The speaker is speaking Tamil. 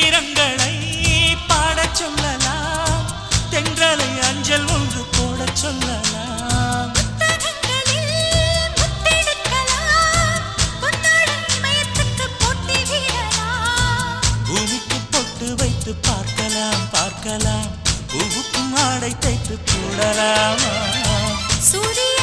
வீரங்களை பாடச் சொல்லலாம், தென்றலை அஞ்சல் ஒன்று போடச் சொல்லலாம். பூமிக்கு பொட்டு வைத்து பார்க்கலாம் பார்க்கலாம், பூவுக்கும் ஆடை தைத்து போடலாமா? சூரிய